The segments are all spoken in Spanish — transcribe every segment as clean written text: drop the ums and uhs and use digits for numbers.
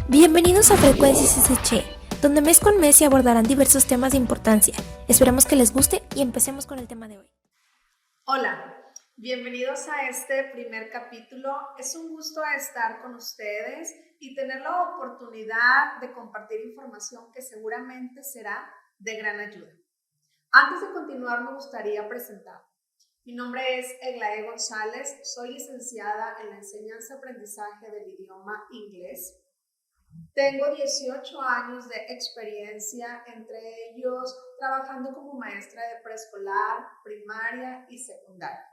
Bienvenidos a Frecuencias SC, donde mes con mes se abordarán diversos temas de importancia. Esperamos que les guste y empecemos con el tema de hoy. Hola, bienvenidos a este primer capítulo. Es un gusto estar con ustedes y tener la oportunidad de compartir información que seguramente será de gran ayuda. Antes de continuar, me gustaría presentar. Mi nombre es Eglae González, soy licenciada en la enseñanza-aprendizaje del idioma inglés. Tengo 18 años de experiencia, entre ellos trabajando como maestra de preescolar, primaria y secundaria.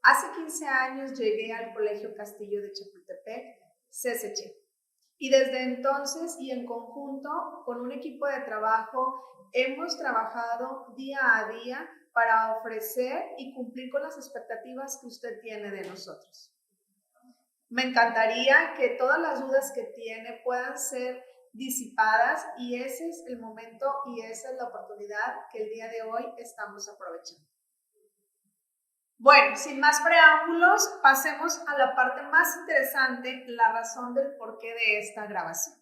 Hace 15 años llegué al Colegio Castillo de Chapultepec, CCC. Y desde entonces y en conjunto con un equipo de trabajo hemos trabajado día a día para ofrecer y cumplir con las expectativas que usted tiene de nosotros. Me encantaría que todas las dudas que tiene puedan ser disipadas y ese es el momento y esa es la oportunidad que el día de hoy estamos aprovechando. Bueno, sin más preámbulos, pasemos a la parte más interesante, la razón del porqué de esta grabación.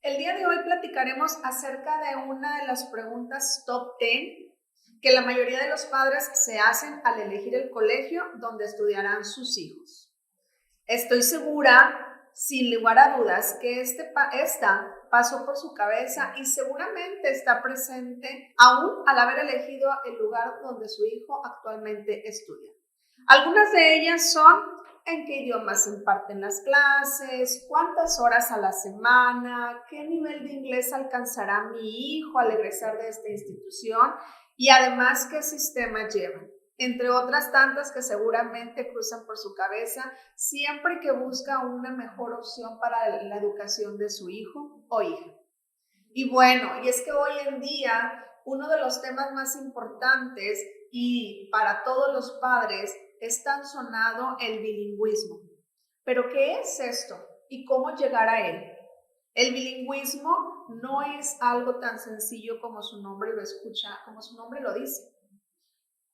El día de hoy platicaremos acerca de una de las preguntas top 10 que la mayoría de los padres se hacen al elegir el colegio donde estudiarán sus hijos. Estoy segura, sin lugar a dudas, que esta pasó por su cabeza y seguramente está presente aún al haber elegido el lugar donde su hijo actualmente estudia. Algunas de ellas son: ¿en qué idiomas se imparten las clases? ¿Cuántas horas a la semana? ¿Qué nivel de inglés alcanzará mi hijo al egresar de esta institución? Y además, ¿qué sistema llevan? Entre otras tantas que seguramente cruzan por su cabeza siempre que busca una mejor opción para la educación de su hijo o hija. Y bueno, y es que hoy en día uno de los temas más importantes y para todos los padres es tan sonado el bilingüismo. ¿Pero qué es esto y cómo llegar a él? El bilingüismo no es algo tan sencillo como su nombre lo escucha, como su nombre lo dice.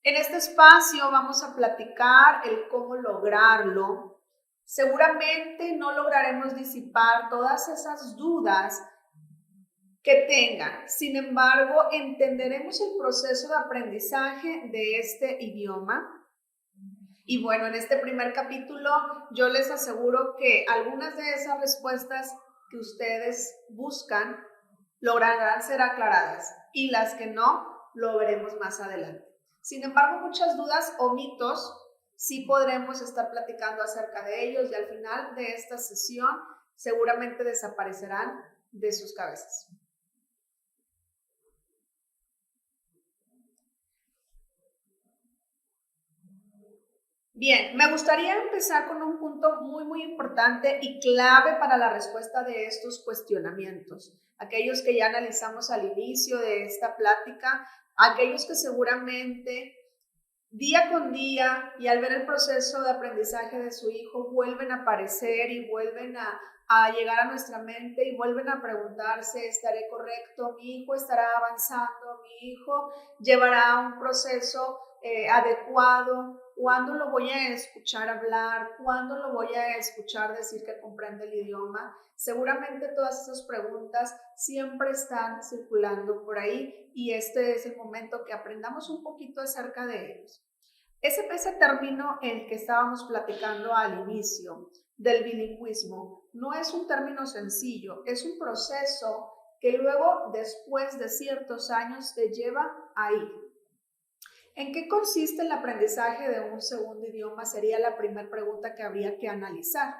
En este espacio vamos a platicar el cómo lograrlo. Seguramente no lograremos disipar todas esas dudas que tengan. Sin embargo, entenderemos el proceso de aprendizaje de este idioma. Y bueno, en este primer capítulo yo les aseguro que algunas de esas respuestas que ustedes buscan lograrán ser aclaradas y las que no, lo veremos más adelante. Sin embargo, muchas dudas o mitos sí podremos estar platicando acerca de ellos y al final de esta sesión seguramente desaparecerán de sus cabezas. Bien, me gustaría empezar con un punto muy importante y clave para la respuesta de estos cuestionamientos. Aquellos que ya analizamos al inicio de esta plática, aquellos que seguramente día con día y al ver el proceso de aprendizaje de su hijo vuelven a aparecer y vuelven a llegar a nuestra mente y vuelven a preguntarse: ¿estaré correcto? ¿Mi hijo estará avanzando? ¿Mi hijo llevará un proceso adecuado? ¿Cuándo lo voy a escuchar hablar? ¿Cuándo lo voy a escuchar decir que comprende el idioma? Seguramente todas esas preguntas siempre están circulando por ahí y este es el momento que aprendamos un poquito acerca de ellos. Ese término el que estábamos platicando al inicio del bilingüismo no es un término sencillo, es un proceso que luego, después de ciertos años, te lleva ahí. ¿En qué consiste el aprendizaje de un segundo idioma? Sería la primera pregunta que habría que analizar.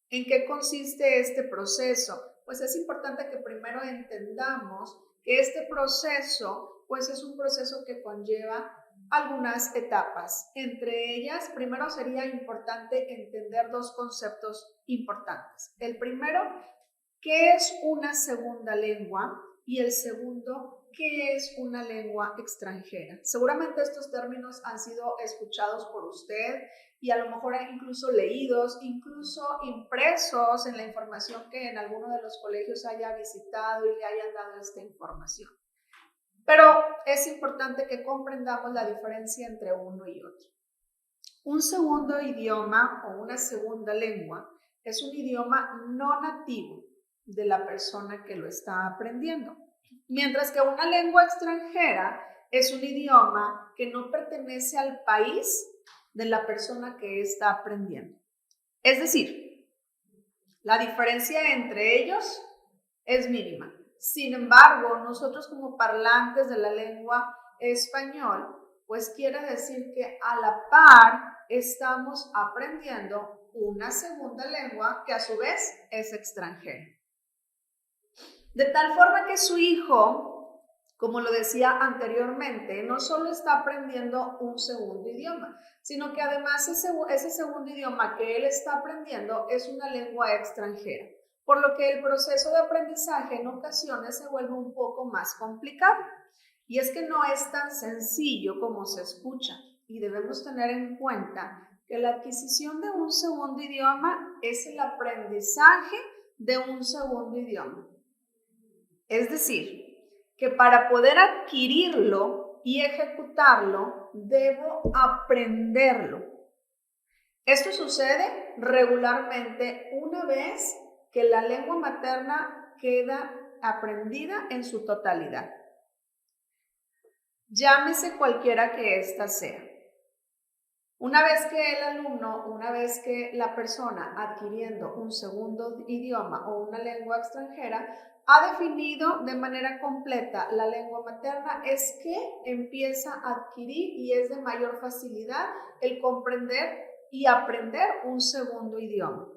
¿En qué consiste este proceso? Pues es importante que primero entendamos que este proceso, pues es un proceso que conlleva algunas etapas. Entre ellas, primero sería importante entender dos conceptos importantes. El primero, ¿qué es una segunda lengua? Y el segundo, ¿qué es una lengua extranjera? Seguramente estos términos han sido escuchados por usted y a lo mejor incluso leídos, incluso impresos en la información que en alguno de los colegios haya visitado y le hayan dado esta información. Pero es importante que comprendamos la diferencia entre uno y otro. Un segundo idioma o una segunda lengua es un idioma no nativo, de la persona que lo está aprendiendo. Mientras que una lengua extranjera es un idioma que no pertenece al país de la persona que está aprendiendo. Es decir, la diferencia entre ellos es mínima. Sin embargo, nosotros como parlantes de la lengua español, pues quiere decir que a la par estamos aprendiendo una segunda lengua que a su vez es extranjera. De tal forma que su hijo, como lo decía anteriormente, no solo está aprendiendo un segundo idioma, sino que además ese segundo idioma que él está aprendiendo es una lengua extranjera, por lo que el proceso de aprendizaje en ocasiones se vuelve un poco más complicado. Y es que no es tan sencillo como se escucha, y debemos tener en cuenta que la adquisición de un segundo idioma es el aprendizaje de un segundo idioma. Es decir, que para poder adquirirlo y ejecutarlo, debo aprenderlo. Esto sucede regularmente una vez que la lengua materna queda aprendida en su totalidad. Llámese cualquiera que ésta sea. Una vez que el alumno, una vez que la persona adquiriendo un segundo idioma o una lengua extranjera, ha definido de manera completa la lengua materna, es que empieza a adquirir y es de mayor facilidad el comprender y aprender un segundo idioma.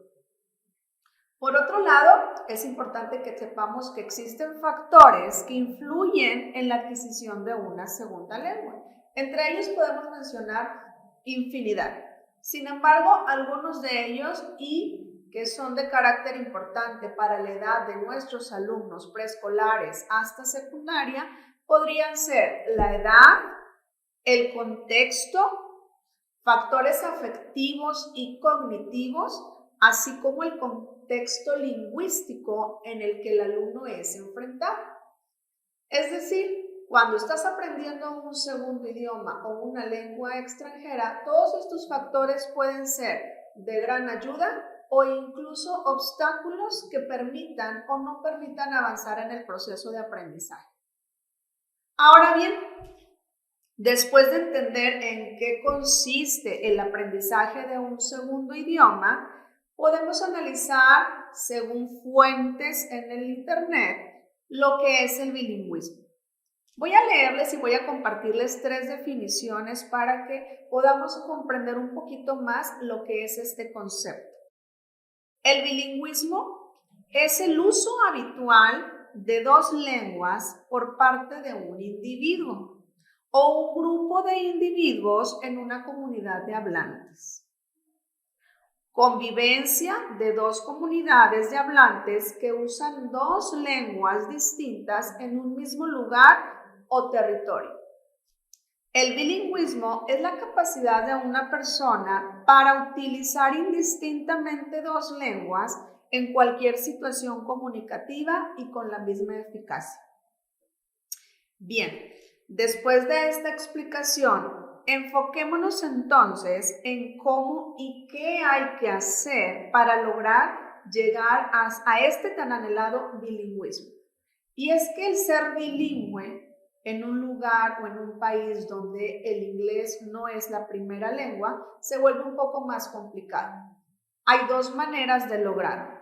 Por otro lado, es importante que sepamos que existen factores que influyen en la adquisición de una segunda lengua. Entre ellos podemos mencionar infinidad. Sin embargo, algunos de ellos y que son de carácter importante para la edad de nuestros alumnos preescolares hasta secundaria podrían ser la edad, el contexto, factores afectivos y cognitivos, así como el contexto lingüístico en el que el alumno es enfrentado. Es decir, cuando estás aprendiendo un segundo idioma o una lengua extranjera, todos estos factores pueden ser de gran ayuda o incluso obstáculos que permitan o no permitan avanzar en el proceso de aprendizaje. Ahora bien, después de entender en qué consiste el aprendizaje de un segundo idioma, podemos analizar, según fuentes en el Internet, lo que es el bilingüismo. Voy a leerles y voy a compartirles 3 definiciones para que podamos comprender un poquito más lo que es este concepto. El bilingüismo es el uso habitual de 2 lenguas por parte de un individuo o un grupo de individuos en una comunidad de hablantes. Convivencia de 2 comunidades de hablantes que usan 2 lenguas distintas en un mismo lugar o territorio. El bilingüismo es la capacidad de una persona para utilizar indistintamente 2 lenguas en cualquier situación comunicativa y con la misma eficacia. Bien, después de esta explicación, enfoquémonos entonces en cómo y qué hay que hacer para lograr llegar a este tan anhelado bilingüismo. Y es que el ser bilingüe en un lugar o en un país donde el inglés no es la primera lengua, se vuelve un poco más complicado. Hay 2 maneras de lograrlo.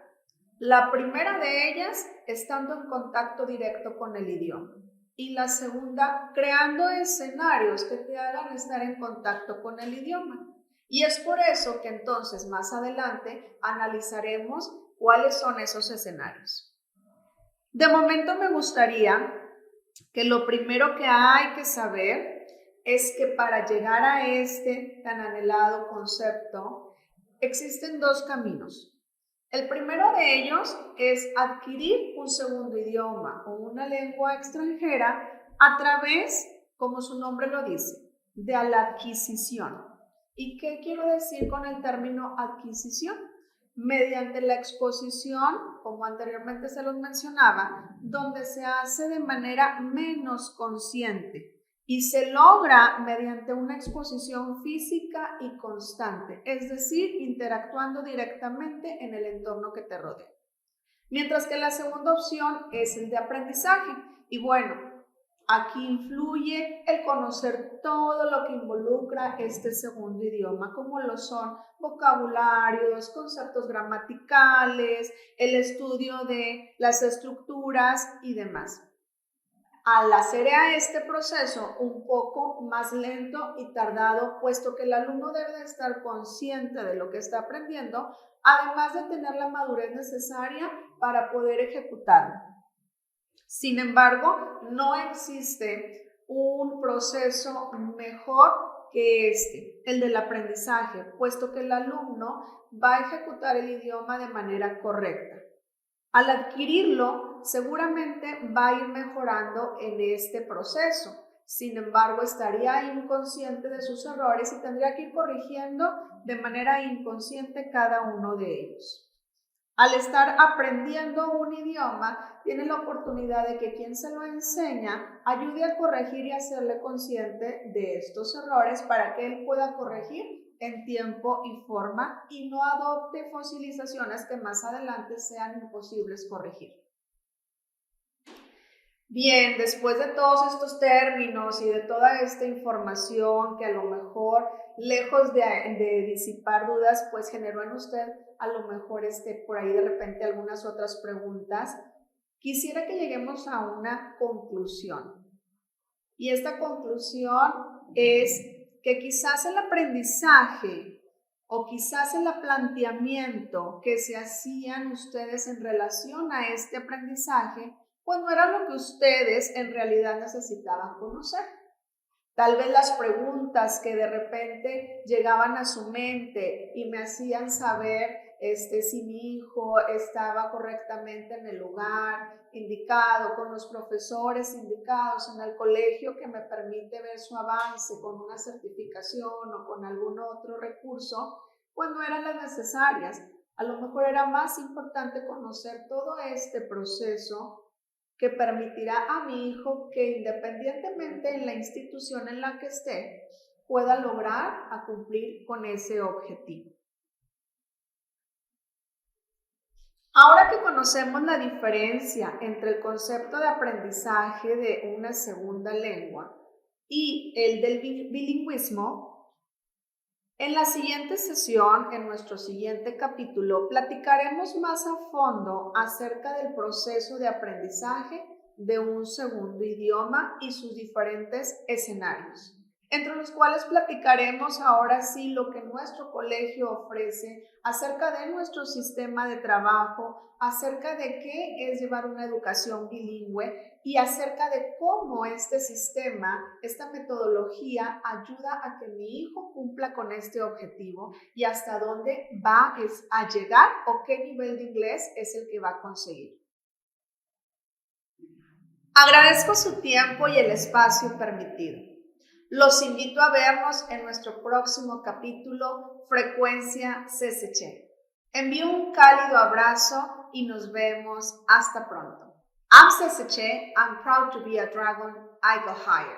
La primera de ellas, estando en contacto directo con el idioma. Y la segunda, creando escenarios que te hagan estar en contacto con el idioma. Y es por eso que entonces más adelante analizaremos cuáles son esos escenarios. De momento me gustaría que lo primero que hay que saber es que para llegar a este tan anhelado concepto existen 2 caminos. El primero de ellos es adquirir un segundo idioma o una lengua extranjera a través, como su nombre lo dice, de la adquisición. ¿Y qué quiero decir con el término adquisición? Mediante la exposición, como anteriormente se los mencionaba, donde se hace de manera menos consciente y se logra mediante una exposición física y constante, es decir, interactuando directamente en el entorno que te rodea. Mientras que la segunda opción es el de aprendizaje. Y bueno, aquí influye el conocer todo lo que involucra este segundo idioma, como lo son vocabularios, conceptos gramaticales, el estudio de las estructuras y demás. Al hacer a este proceso un poco más lento y tardado, puesto que el alumno debe de estar consciente de lo que está aprendiendo, además de tener la madurez necesaria para poder ejecutarlo. Sin embargo, no existe un proceso mejor que el del aprendizaje, puesto que el alumno va a ejecutar el idioma de manera correcta. Al adquirirlo, seguramente va a ir mejorando en este proceso. Sin embargo, estaría inconsciente de sus errores y tendría que ir corrigiendo de manera inconsciente cada uno de ellos. Al estar aprendiendo un idioma, tiene la oportunidad de que quien se lo enseña ayude a corregir y hacerle consciente de estos errores para que él pueda corregir en tiempo y forma y no adopte fosilizaciones que más adelante sean imposibles corregir. Bien, después de todos estos términos y de toda esta información que a lo mejor, lejos de disipar dudas, pues generó en usted a lo mejor por ahí de repente algunas otras preguntas, quisiera que lleguemos a una conclusión. Y esta conclusión es que quizás el aprendizaje o quizás el planteamiento que se hacían ustedes en relación a este aprendizaje, pues no era lo que ustedes en realidad necesitaban conocer. Tal vez las preguntas que de repente llegaban a su mente y me hacían saber si mi hijo estaba correctamente en el lugar indicado, con los profesores indicados en el colegio que me permite ver su avance con una certificación o con algún otro recurso, pues no eran las necesarias. A lo mejor era más importante conocer todo este proceso que permitirá a mi hijo que independientemente en la institución en la que esté, pueda lograr a cumplir con ese objetivo. Ahora que conocemos la diferencia entre el concepto de aprendizaje de una segunda lengua y el del bilingüismo, en la siguiente sesión, en nuestro siguiente capítulo, platicaremos más a fondo acerca del proceso de aprendizaje de un segundo idioma y sus diferentes escenarios, entre los cuales platicaremos ahora sí lo que nuestro colegio ofrece acerca de nuestro sistema de trabajo, acerca de qué es llevar una educación bilingüe y acerca de cómo este sistema, esta metodología ayuda a que mi hijo cumpla con este objetivo y hasta dónde va a llegar o qué nivel de inglés es el que va a conseguir. Agradezco su tiempo y el espacio permitido. Los invito a vernos en nuestro próximo capítulo Frecuencia CCC. Envío un cálido abrazo y nos vemos hasta pronto. I'm CCC, I'm proud to be a dragon, I go higher.